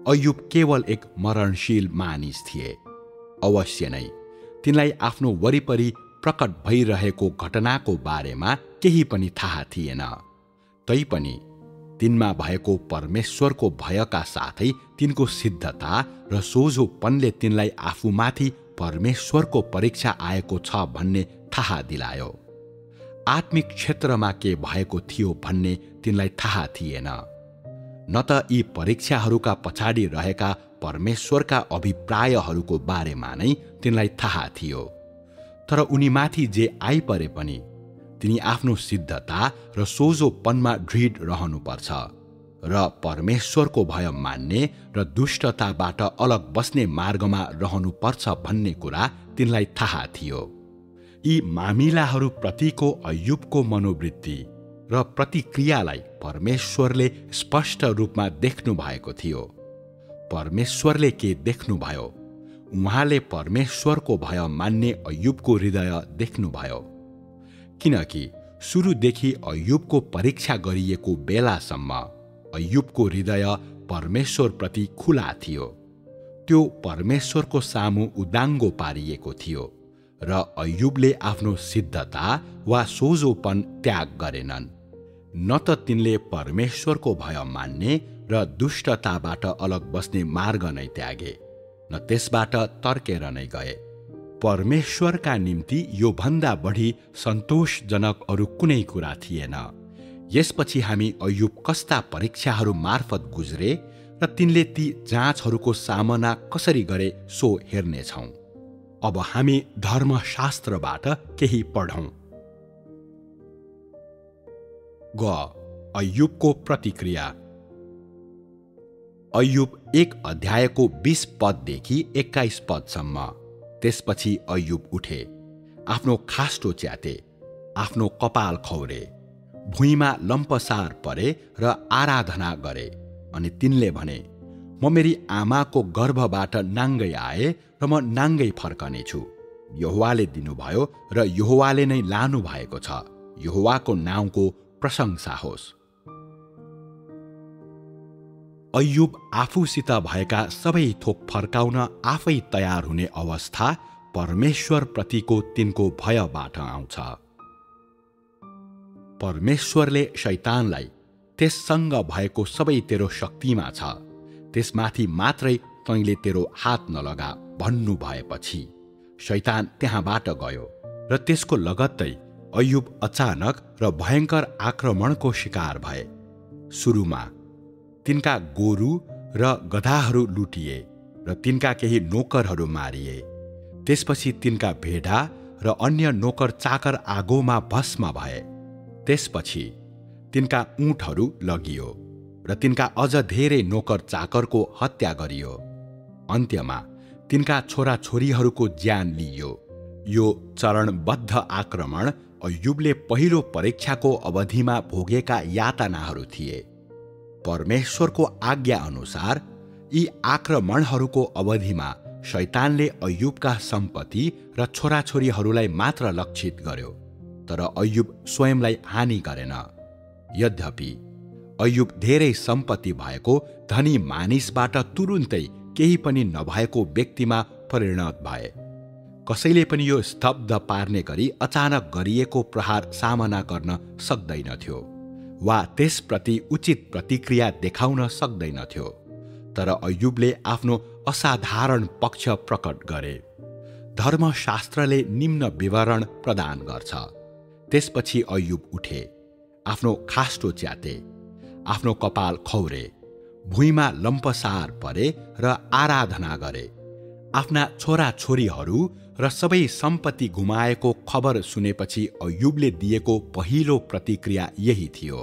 अय्युब केवल एक मरणशील मानिस थिए। अवश्य नै तिनलाई आफ्नो वरिपरि प्रकट भइरहेको घटनाको बारेमा केही पनि थाहा थिएन। तैपनि तिनमा भएको परमेश्वरको भयका साथै तिनको सिद्धता र सोझोपनले तिनलाई आफूमाथि परमेश्वरको परीक्षा आएको छ भन्ने थाहा दिलायो। आत्मिक क्षेत्रमा के भएको थियो भन्ने तिनलाई थाहा थिएन। न त यी परीक्षाहरूका पछाडि रहेका परमेश्वरका अभिप्रायहरूको बारेमा नै तिनलाई थाहा थियो। तर उनीमाथि जे आइपरे पनि तिनी आफ्नो सिद्धता र सोझोपनमा दृढ रहनुपर्छ र परमेश्वरको भय मान्ने र दुष्टताबाट अलग बस्ने मार्गमा रहनुपर्छ भन्ने कुरा तिनलाई थाहा थियो। यी मामिलाहरूप्रतिको अय्युबको मनोवृत्ति र प्रतिक्रियालाई परमेश्वरले स्पष्ट रूपमा देख्नु भएको थियो। परमेश्वरले के देख्नुभयो? उहाँले परमेश्वरको भय मान्ने अय्युबको हृदय देख्नुभयो, किनकि सुरुदेखि अय्युबको परीक्षा गरिएको बेलासम्म अय्युबको हृदय परमेश्वरप्रति खुला थियो। त्यो परमेश्वरको सामु उदाङ्गो पारिएको थियो र अय्युबले आफ्नो सिद्धता वा सोझोपन त्याग गरेनन्। न त तिनले परमेश्वरको भय मान्ने र दुष्टताबाट अलग बस्ने मार्ग नै त्यागे, न त्यसबाट तर्केर नै गए। परमेश्वरका निम्ति यो भन्दा बढी सन्तोषजनक अरू कुनै कुरा थिएन। यसपछि हामी अय्युब कस्ता परीक्षाहरू मार्फत गुज्रे र तिनले ती जाँचहरूको सामना कसरी गरे सो हेर्नेछौँ। अब हामी धर्मशास्त्रबाट केही पढौँ। अय्युबको प्रतिक्रिया। अय्युब 1 अध्यायको 20 पददेखि 21 पदसम्म। त्यसपछि अय्युब उठे, आफ्नो खास्टो च्याते, आफ्नो कपाल खौरे, भुइँमा लम्पसार परे र आराधना गरे। अनि तिनले भने, म मेरी आमाको गर्भबाट नाङ्गै आए र म नाङ्गै फर्कनेछु। यहोवाले दिनुभयो र यहोवाले नै लानु भएको छ। यहोवाको नाउँको प्रशंसा होस्। अय्युब आफूसित भएका सबै थोक फर्काउन आफै तयार हुने अवस्था परमेश्वरप्रतिको तिनको भयबाट आउँछ। परमेश्वरले शैतानलाई त्यससँग भएको सबै तेरो शक्तिमा छ, त्यसमाथि मात्रै तैँले तेरो हात नलगा भन्नु भएपछि शैतान त्यहाँबाट गयो र त्यसको लगत्तै अय्युब अचानक र भयङ्कर आक्रमणको शिकार भए। सुरुमा तिनका गोरु र गधाहरू लुटिए र तिनका केही नोकरहरू मारिए। त्यसपछि तिनका भेडा र अन्य नोकर चाकर आगोमा भस्म भए। त्यसपछि तिनका ऊँटहरू लगियो र तिनका अझ धेरै नोकर चाकरको हत्या गरियो। अन्त्यमा तिनका छोराछोरीहरूको ज्यान लिइयो। यो चरणबद्ध आक्रमण अय्युबले पहिलो परीक्षाको अवधिमा भोगेका यातनाहरू थिए। परमेश्वरको आज्ञा अनुसार यी आक्रमणहरूको अवधिमा शैतानले अय्युबका सम्पत्ति र छोराछोरीहरूलाई मात्र लक्षित गर्यो, तर अय्युब स्वयंलाई हानि गरेन। यद्यपि अय्युब धेरै सम्पत्ति भएको धनी मानिसबाट तुरुन्तै केही पनि नभएको व्यक्तिमा परिणत भए। कसैले पनि यो स्तब्ध पार्ने गरी अचानक गरिएको प्रहार सामना गर्न सक्दैनथ्यो वा त्यसप्रति उचित प्रतिक्रिया देखाउन सक्दैनथ्यो। तर अय्युबले आफ्नो असाधारण पक्ष प्रकट गरे। धर्मशास्त्रले निम्न विवरण प्रदान गर्छ। त्यसपछि अय्युब उठे, आफ्नो खास्टो च्याते, आफ्नो कपाल खौरे, भुइँमा लम्पसार परे र आराधना गरे। आफ्ना छोराछोरीहरू र सबै सम्पत्ति गुमाएको खबर सुनेपछि अय्युबले दिएको पहिलो प्रतिक्रिया यही थियो।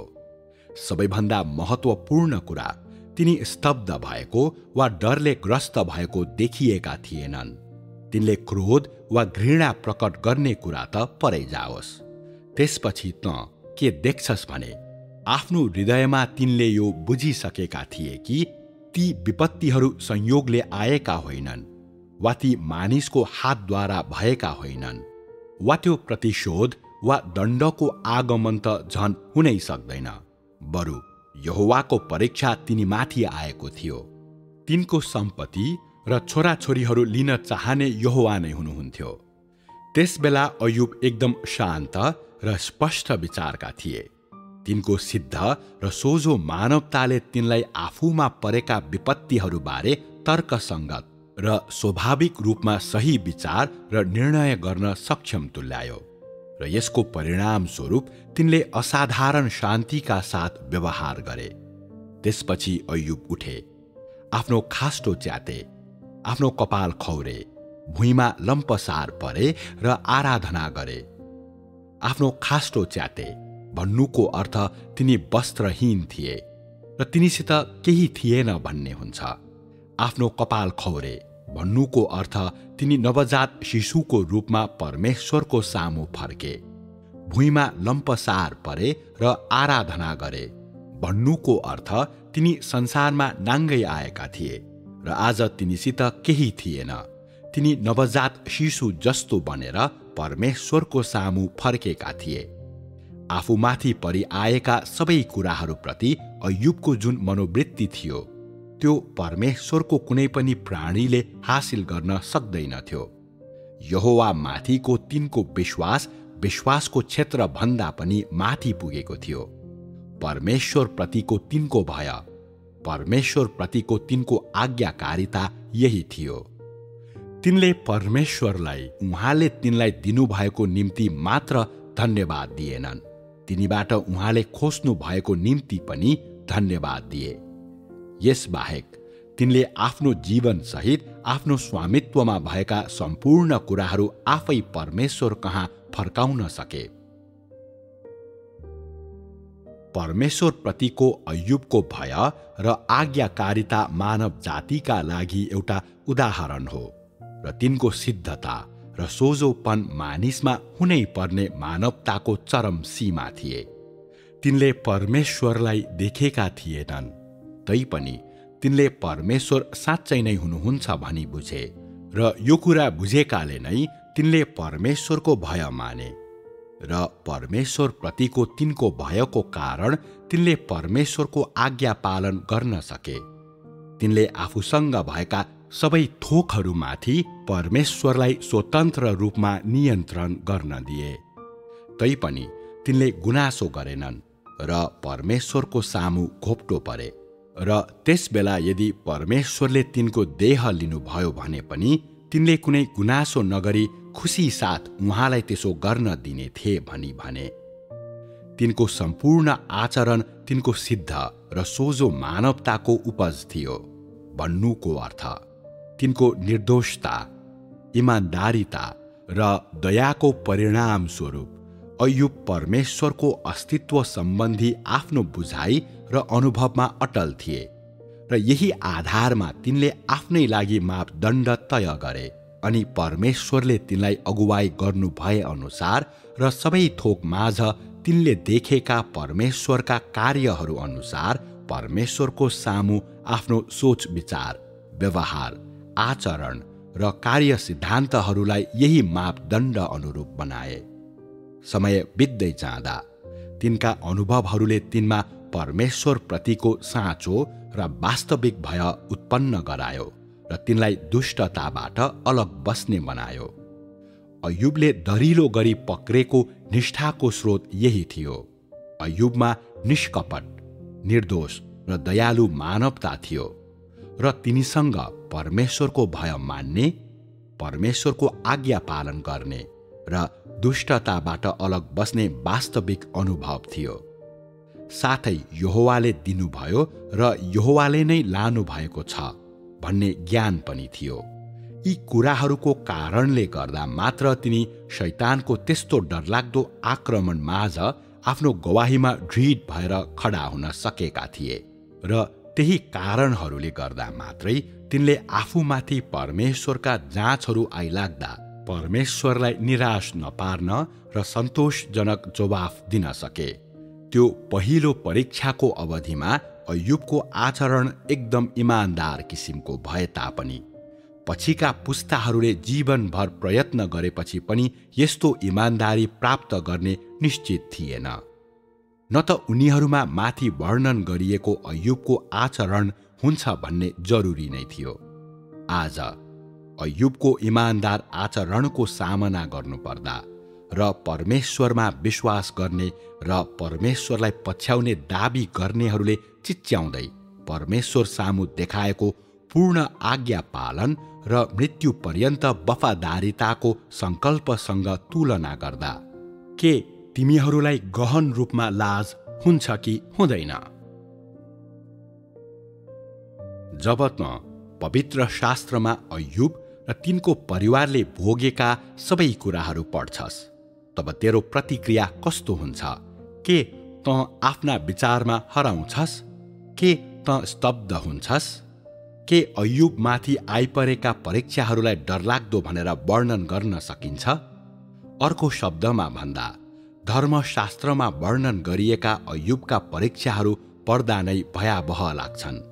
सबैभन्दा महत्त्वपूर्ण कुरा, तिनी स्तब्ध भएको वा डरले ग्रस्त भएको देखिएका थिएनन्। तिनले क्रोध वा घृणा प्रकट गर्ने कुरा त परै जाओस्। त्यसपछि त के देख्छस् भने आफ्नो हृदयमा तिनले यो बुझिसकेका थिए कि ती विपत्तिहरू संयोगले आएका होइनन् वा ती मानिसको हातद्वारा भएका होइनन् वा त्यो प्रतिशोध वा दण्डको आगमन त झन् हुनै सक्दैन। बरु यहोवाको परीक्षा तिनीमाथि आएको थियो। तिनको सम्पत्ति र छोराछोरीहरू लिन चाहने यहोवा नै हुनुहुन्थ्यो। त्यसबेला अय्युब एकदम शान्त र स्पष्ट विचारका थिए। तिनको सिद्ध र सोझो मानवताले तिनलाई आफूमा परेका विपत्तिहरूबारे तर्कसङ्गत र स्वाभाविक रूपमा सही विचार र निर्णय गर्न सक्षम तुल्यायो र यसको परिणामस्वरूप तिनले असाधारण शान्तिका साथ व्यवहार गरे। त्यसपछि अय्युब उठे, आफ्नो खास्टो च्याते, आफ्नो कपाल खौरे, भुइँमा लम्पसार परे र आराधना गरे। आफ्नो खास्टो च्याते भन्नुको अर्थ तिनी वस्त्रहीन थिए र तिनीसित केही थिएन भन्ने हुन्छ। आफ्नो कपाल खौरे भन्नुको अर्थ तिनी नवजात शिशुको रूपमा परमेश्वरको सामु फर्के। भुइँमा लम्पसार परे र आराधना गरे भन्नुको अर्थ तिनी संसारमा नाङ्गै आएका थिए र आज तिनीसित केही थिएन। तिनी नवजात शिशु जस्तो बनेर परमेश्वरको सामु फर्केका थिए। आफूमाथि परि आएका सबै कुराहरूप्रति अय्युबको जुन मनोवृत्ति थियो त्यो परमेश्वरको कुनै पनि प्राणीले हासिल गर्न सक्दैनथ्यो। यहोवा माथिको तिनको विश्वास विश्वासको क्षेत्र भन्दा पनि माथि पुगेको थियो। परमेश्वरप्रतिको तिनको भय, परमेश्वरप्रतिको तिनको आज्ञाकारिता यही थियो। तिनले परमेश्वरलाई उहाँले तिनलाई दिनुभएको निम्ति मात्र धन्यवाद दिएनन्, तिनीबाट उहाँले खोज्नु भएको निम्ति पनि धन्यवाद दिए। यसबाहेक तिनले आफ्नो जीवनसहित आफ्नो स्वामित्वमा भएका सम्पूर्ण कुराहरू आफै परमेश्वर कहाँ फर्काउन सके। परमेश्वरप्रतिको अय्युबको भय र आज्ञाकारिता मानव जातिका लागि एउटा उदाहरण हो र तिनको सिद्धता र सोझोपन मानिसमा हुनै पर्ने मानवताको चरम सीमा थिए। तिनले परमेश्वरलाई देखेका थिएनन्, तैपनि तिनले परमेश्वर साँच्चै नै हुनुहुन्छ भनी बुझे र यो कुरा बुझेकाले नै तिनले परमेश्वरको भय माने र परमेश्वरप्रतिको तिनको भयको कारण तिनले परमेश्वरको आज्ञा पालन गर्न सके तिनले आफूसँग भएका सबै थोकहरूमाथि परमेश्वरलाई स्वतन्त्र रूपमा नियन्त्रण गर्न दिए। तैपनि तिनले गुनासो गरेनन् र परमेश्वरको सामु घोप्टो परे। र त्यसबेला यदि परमेश्वरले तिनको देह लिनुभयो भने पनि तिनले कुनै गुनासो नगरी खुसी साथ उहाँलाई त्यसो गर्न दिने थिए भनी भने। तिनको सम्पूर्ण आचरण तिनको सिद्ध र सोझो मानवताको उपज थियो भन्नुको अर्थ तिनको निर्दोषता, इमान्दारिता र दयाको परिणाम स्वरूप अय्युब परमेश्वरको अस्तित्व सम्बन्धी आफ्नो बुझाइ र अनुभवमा अटल थिए र यही आधारमा तिनले आफ्नै लागि मापदण्ड तय गरे अनि परमेश्वरले तिनलाई अगुवाई गर्नु भए अनुसार र सबै थोक माझ तिनले देखेका परमेश्वरका कार्यहरू अनुसार परमेश्वरको सामु आफ्नो सोच विचार, व्यवहार, आचरण र कार्य सिद्धान्तहरूलाई यही मापदण्ड अनुरूप बनाए। समय बित्दै जाँदा तिनका अनुभवहरूले तिनमा परमेश्वरप्रतिको साँचो र वास्तविक भय उत्पन्न गरायो र तिनलाई दुष्टताबाट अलग बस्ने बनायो। अय्युबले दरिलो गरी पक्रेको निष्ठाको स्रोत यही थियो। अय्युबमा निष्कपट, निर्दोष र दयालु मानवता थियो र तिनीसँग परमेश्वरको भय मान्ने, परमेश्वरको आज्ञा पालन गर्ने र दुष्टताबाट अलग बस्ने वास्तविक अनुभव थियो। साथै यहोवाले दिनुभयो र यहोवाले नै लानुभएको छ भन्ने ज्ञान पनि थियो। यी कुराहरूको कारणले गर्दा मात्र तिनी शैतानको त्यस्तो डरलाग्दो आक्रमण माझ आफ्नो गवाहीमा दृढ भएर खडा हुन सकेका थिए र त्यही कारणहरूले गर्दा मात्रै तिनले आफूमाथि परमेश्वरका जाँचहरू आइलाग्दा परमेश्वरलाई निराश नपार्न र सन्तोषजनक जवाफ दिन सके। त्यो पहिलो परीक्षाको अवधिमा अय्युबको आचरण एकदम इमान्दार किसिमको भए तापनि पछिका पुस्ताहरूले जीवनभर प्रयत्न गरेपछि पनि यस्तो इमान्दारी प्राप्त गर्ने निश्चित थिएन। न त उनीहरूमा माथि वर्णन गरिएको अय्युबको आचरण हुन्छ भन्ने जरुरी नै थियो। आज अय्युबको इमान्दार आचरणको सामना गर्नुपर्दा र परमेश्वरमा विश्वास गर्ने र परमेश्वरलाई पछ्याउने दाबी गर्नेहरूले चिच्याउँदै परमेश्वर सामु देखाएको पूर्ण आज्ञा पालन र मृत्यु पर्यन्त वफादारिताको सङ्कल्पसँग तुलना गर्दा के तिमीहरूलाई गहन रूपमा लाज हुन्छ कि हुँदैन? जब त पवित्र शास्त्रमा अय्युब र तिनको परिवारले भोगेका सबै कुराहरू पढ्छस्, तब तेरो प्रतिक्रिया कस्तो हुन्छ? के त आफ्ना विचारमा हराउँछस्? के त स्तब्ध हुन्छस्? के अय्युबमाथि आइपरेका परीक्षाहरूलाई डरलाग्दो भनेर वर्णन गर्न सकिन्छ? अर्को शब्दमा भन्दा धर्मशास्त्रमा वर्णन गरिएका अय्युबका परीक्षाहरू पढ्दा नै भयावह लाग्छन्।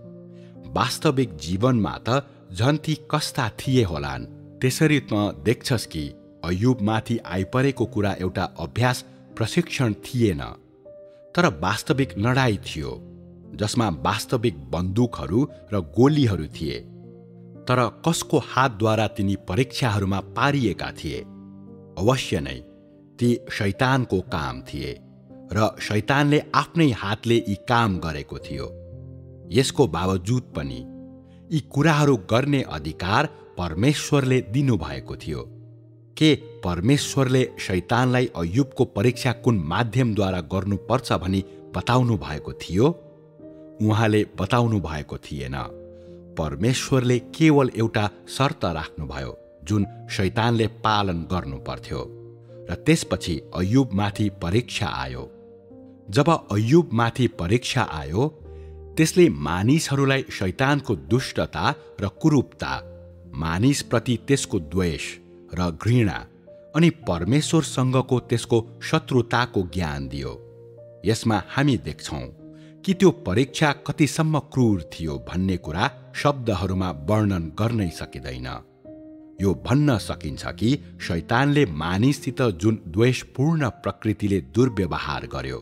वास्तविक जीवनमा त झन् ती कस्ता थिए होलान्। त्यसरी त देख्छस् कि अय्युबमाथि आइपरेको कुरा एउटा अभ्यास प्रशिक्षण थिएन, तर वास्तविक लडाईँ थियो जसमा वास्तविक बन्दुकहरू र गोलीहरू थिए। तर कसको हातद्वारा तिनी परीक्षाहरूमा पारिएका थिए? अवश्य नै ती शैतानको काम थिए र शैतानले आफ्नै हातले यी काम गरेको थियो। यसको बावजुद पनि यी कुराहरू गर्ने अधिकार परमेश्वरले दिनुभएको थियो। के परमेश्वरले शैतानलाई अय्युबको परीक्षा कुन माध्यमद्वारा गर्नुपर्छ भनी बताउनु भएको थियो? उहाँले बताउनु भएको थिएन। परमेश्वरले केवल एउटा शर्त राख्नुभयो जुन शैतानले पालन गर्नु पर्थ्यो र त्यसपछि अय्युबमाथि परीक्षा आयो। जब अय्युबमाथि परीक्षा आयो, त्यसले मानिसहरूलाई शैतानको दुष्टता र कुरूपता, मानिसप्रति त्यसको द्वेष र घृणा अनि परमेश्वरसँगको त्यसको शत्रुताको ज्ञान दियो। यसमा हामी देख्छौं कि त्यो परीक्षा कतिसम्म क्रूर थियो भन्ने कुरा शब्दहरूमा वर्णन गर्नै सकिँदैन। यो भन्न सकिन्छ कि शैतानले मानिससित जुन द्वेषपूर्ण प्रकृतिले दुर्व्यवहार गर्यो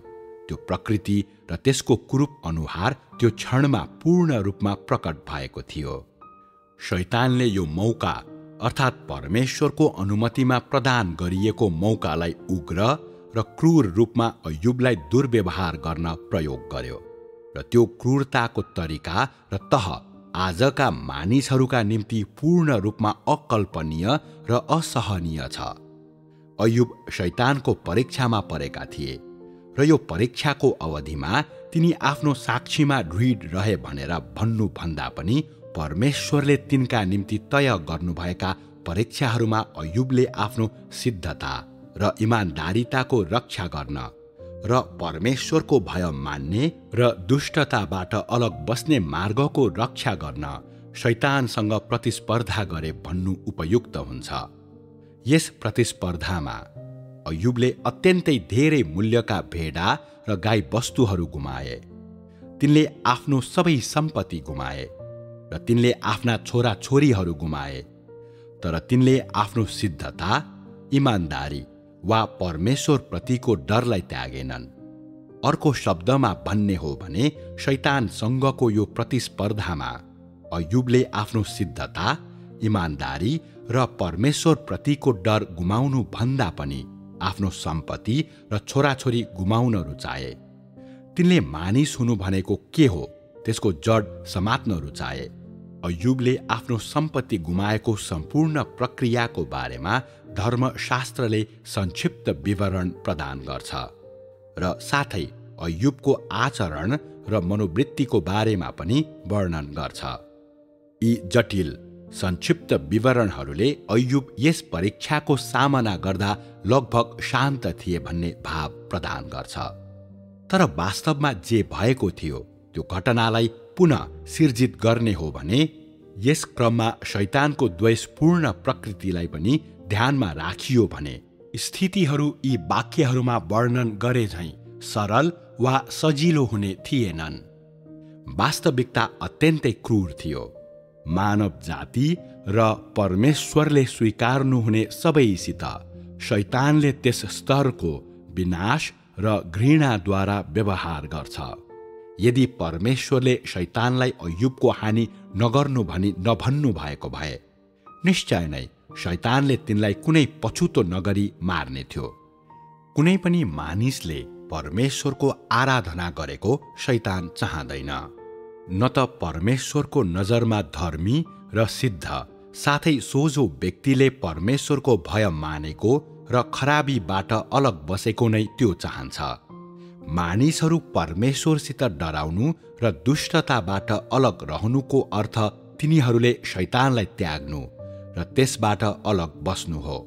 त्यो प्रकृति र त्यसको कुरूप अनुहार त्यो क्षणमा पूर्ण रूपमा प्रकट भएको थियो। शैतानले यो मौका अर्थात् परमेश्वरको अनुमतिमा प्रदान गरिएको मौकालाई उग्र र क्रूर रूपमा अय्युबलाई दुर्व्यवहार गर्न प्रयोग गर्यो र त्यो क्रूरताको तरिका र तह आजका मानिसहरूका निम्ति पूर्ण रूपमा अकल्पनीय र असहनीय छ। अय्युब शैतानको परीक्षामा परेका थिए र यो परीक्षाको अवधिमा तिनी आफ्नो साक्षीमा दृढ रहे भनेर भन्नुभन्दा पनि परमेश्वरले तिनका निम्ति तय गर्नुभएका परीक्षाहरूमा अय्युबले आफ्नो सिद्धता र इमानदारिताको रक्षा गर्न र परमेश्वरको भय मान्ने र दुष्टताबाट अलग बस्ने मार्गको रक्षा गर्न शैतानसँग प्रतिस्पर्धा गरे भन्नु उपयुक्त हुन्छ। यस प्रतिस्पर्धामा अय्युबले अत्यन्तै धेरै मूल्यका भेडा र गाई वस्तुहरू गुमाए। तिनले आफ्नो सबै सम्पत्ति गुमाए र तिनले आफ्ना छोरा छोरीहरू गुमाए, तर तिनले आफ्नो सिद्धता, इमानदारी वा परमेश्वरप्रतिको डरलाई त्यागेनन्। अर्को शब्दमा भन्ने हो भने शैतानसँगको यो प्रतिस्पर्धामा अय्युबले आफ्नो सिद्धता, इमानदारी र परमेश्वरप्रतिको डर गुमाउनु भन्दा पनि आफ्नो सम्पत्ति र छोराछोरी गुमाउन रुचाए। तिनले मानिस हुनु भनेको के हो त्यसको जड समात्न रुचाए। अय्युबले आफ्नो सम्पत्ति गुमाएको सम्पूर्ण प्रक्रियाको बारेमा धर्मशास्त्रले संक्षिप्त विवरण प्रदान गर्छ र साथै अय्युबको आचरण र मनोवृत्तिको बारेमा पनि वर्णन गर्छ। यी जटिल संक्षिप्त विवरणहरूले अय्युब यस परीक्षाको सामना गर्दा लगभग शान्त थिए भन्ने भाव प्रदान गर्छ। तर वास्तवमा जे भएको थियो त्यो घटनालाई पुनः सिर्जित गर्ने हो भने यस क्रममा शैतानको द्वेषपूर्ण प्रकृतिलाई पनि ध्यानमा राखियो भने स्थितिहरू यी वाक्यहरूमा वर्णन गरे झैं सरल वा सजिलो हुने थिएनन्। वास्तविकता अत्यन्तै क्रूर थियो। मानव जाति र परमेश्वरले स्वीकार्नुहुने सबैसित शैतानले त्यस स्तरको विनाश र घृणाद्वारा व्यवहार गर्छ। यदि परमेश्वरले शैतानलाई अय्युबको हानि नगर्नु भनी नभन्नु भएको भए निश्चय नै शैतानले तिनलाई कुनै पछुतो नगरी मार्ने थियो। कुनै पनि मानिसले परमेश्वरको आराधना गरेको शैतान चाहँदैन। न त परमेश्वरको नजरमा धर्मी र सिद्ध साथै सोझो व्यक्तिले परमेश्वरको भय मानेको र खराबीबाट अलग बसेको नै त्यो चाहन्छ। मानिसहरू परमेश्वरसित डराउनु र दुष्टताबाट अलग रहनुको अर्थ तिनीहरूले शैतानलाई त्याग्नु र त्यसबाट अलग बस्नु हो।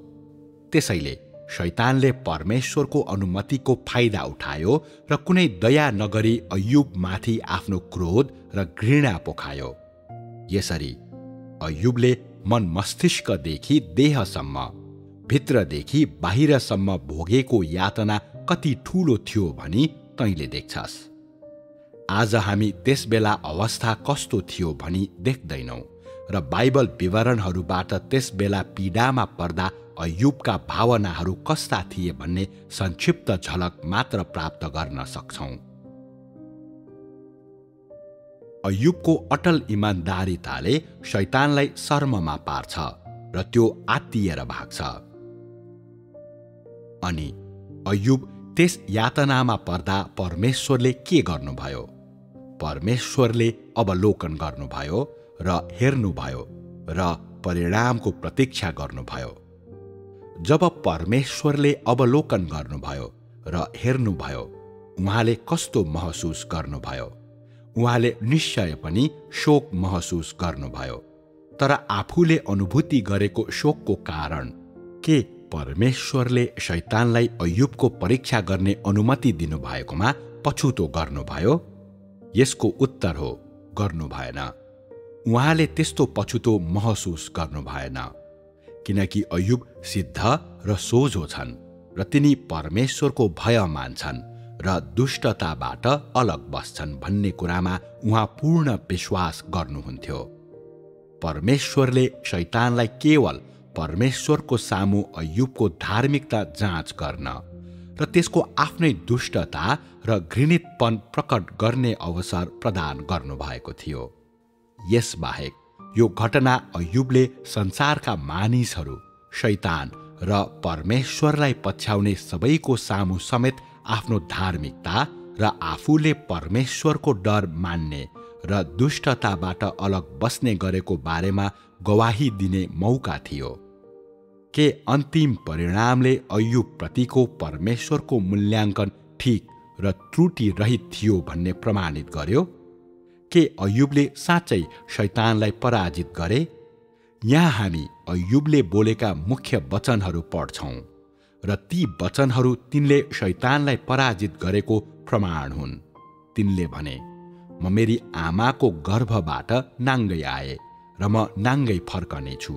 त्यसैले शैतानले परमेश्वरको अनुमतिको फाइदा उठायो र कुनै दया नगरी अय्युबमाथि आफ्नो क्रोध र घृणा पोखायो। यसरी अय्युबले मन मस्तिष्कदेखि देहसम्म, भित्रदेखि बाहिरसम्म भोगेको यातना कति ठूलो थियो भनी तैँले देख्छस्। आज हामी त्यसबेला अवस्था कस्तो थियो भनी देख्दैनौँ र बाइबल विवरणहरूबाट त्यसबेला पीडामा पर्दा अय्युबका भावनाहरू कस्ता थिए भन्ने संक्षिप्त झलक मात्र प्राप्त गर्न सक्छौँ। अय्युबको अटल इमान्दारिताले शैतानलाई शर्ममा पार्छ र त्यो आत्तिएर भाग्छ। अनि अय्युब त्यस यातनामा पर्दा परमेश्वरले के गर्नुभयो? परमेश्वरले अवलोकन गर्नुभयो र हेर्नुभयो र परिणामको प्रतीक्षा गर्नुभयो। जब परमेश्वरले अवलोकन गर्नुभयो र हेर्नुभयो, उहाँले कस्तो महसुस गर्नुभयो? उहाँले निश्चय पनि शोक महसुस गर्नुभयो। तर आफूले अनुभूति गरेको शोकको कारण के परमेश्वरले शैतानलाई अय्युबको परीक्षा गर्ने अनुमति दिनुभएकोमा पछुतो गर्नुभयो? यसको उत्तर हो, गर्नु भएन। उहाँले त्यस्तो पछुतो महसुस गर्नु भएन, किनकि अय्युब सिद्ध र सोझो छन् र तिनी परमेश्वरको भय मान्छन् र दुष्टताबाट अलग बस्छन् भन्ने कुरामा उहाँ पूर्ण विश्वास गर्नुहुन्थ्यो। परमेश्वरले शैतानलाई केवल परमेश्वरको सामु अय्युबको धार्मिकता जाँच गर्न र त्यसको आफ्नै दुष्टता र घृणितपन प्रकट गर्ने अवसर प्रदान गर्नुभएको थियो। यसबाहेक यो घटना अय्युबले संसारका मानिसहरू, शैतान र परमेश्वरलाई पछ्याउने सबैको सामु समेत आफ्नो धार्मिकता र आफूले परमेश्वरको डर मान्ने र दुष्टताबाट अलग बस्ने गरेको बारेमा गवाही दिने मौका थियो। के अन्तिम परिणामले अय्युब प्रतिको परमेश्वरको मूल्याङ्कन ठिक र त्रुटि रहित थियो भन्ने प्रमाणित गर्यो? के अय्युबले साँच्चै शैतानलाई पराजित गरे? यहाँ हामी अय्युबले बोलेका मुख्य वचनहरू पढ्छौं र ती वचनहरू तिनले शैतानलाई पराजित गरेको प्रमाण हुन्। तिनले भने, म मेरी आमाको गर्भबाट नाङ्गै आए र म नाङ्गै फर्कनेछु।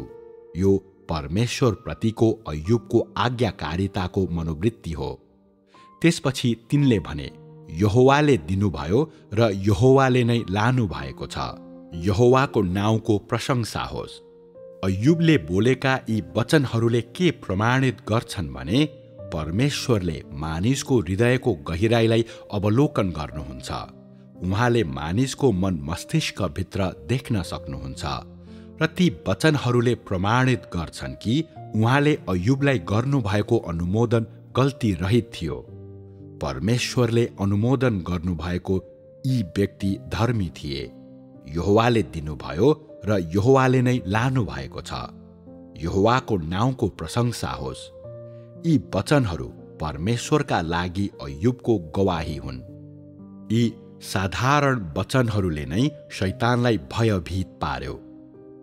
यो परमेश्वर प्रतिको अय्युबको आज्ञाकारिताको मनोवृत्ति हो। त्यसपछि तिनले भने, यहोवाले दिनुभयो र यहोवाले नै लानु भएको छ। यहोवाको नाउँको प्रशंसा होस्। अय्युबले बोलेका यी वचनहरूले के प्रमाणित गर्छन् भने परमेश्वरले मानिसको हृदयको गहिराईलाई अवलोकन गर्नुहुन्छ। उहाँले मानिसको मन मस्तिष्कभित्र देख्न सक्नुहुन्छ र ती वचनहरूले प्रमाणित गर्छन् कि उहाँले अय्युबलाई गर्नुभएको अनुमोदन गल्ती रहित थियो। परमेश्वरले अनुमोदन गर्नुभएको यी व्यक्ति धर्मी थिए। यहोवाले दिनुभयो र यहोवाले नै लानु भएको छ। यहोवाको नाउँको प्रशंसा होस्। यी वचनहरू परमेश्वरका लागि अय्युबको गवाही हुन्। यी साधारण वचनहरूले नै शैतानलाई भयभीत पार्यो,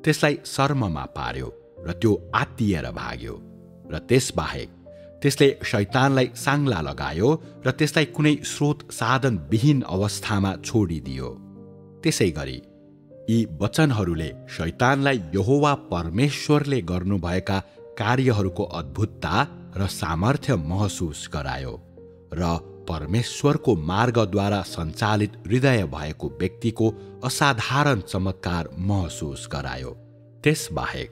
त्यसलाई शर्ममा पार्यो र त्यो आत्तिएर भाग्यो। र त्यसबाहेक त्यसले शैतानलाई साङ्ला लगायो र त्यसलाई कुनै स्रोत साधन विहीन अवस्थामा छोडिदियो। त्यसै गरी यी वचनहरूले शैतानलाई यहोवा परमेश्वरले गर्नुभएका कार्यहरूको अद्भुतता र सामर्थ्य महसुस गरायो र परमेश्वरको मार्गद्वारा सञ्चालित हृदय भएको व्यक्तिको असाधारण चमत्कार महसुस गरायो। त्यसबाहेक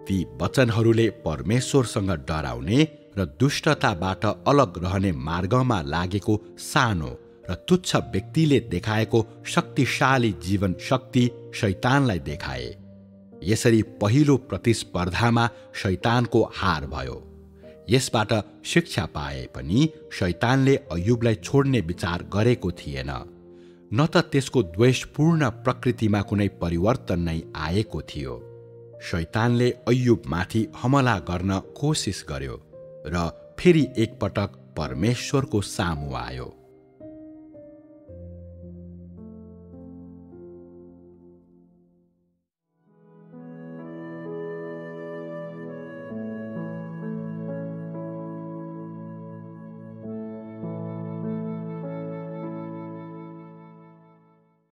ती वचनहरूले परमेश्वरसँग डराउने र दुष्टताबाट अलग रहने मार्गमा लागेको सानो र तुच्छ व्यक्तिले देखाएको शक्तिशाली जीवन शक्ति शैतानलाई देखाए। यसरी पहिलो प्रतिस्पर्धामा शैतानको हार भयो। यसबाट शिक्षा पाए पनि शैतानले अय्युबलाई छोड्ने विचार गरेको थिएन। न त त्यसको द्वेषपूर्ण प्रकृतिमा कुनै परिवर्तन नै आएको थियो। शैतानले अय्युबमाथि हमला गर्न कोसिस गर्यो र फेरि एकपटक परमेश्वरको सामु आयो।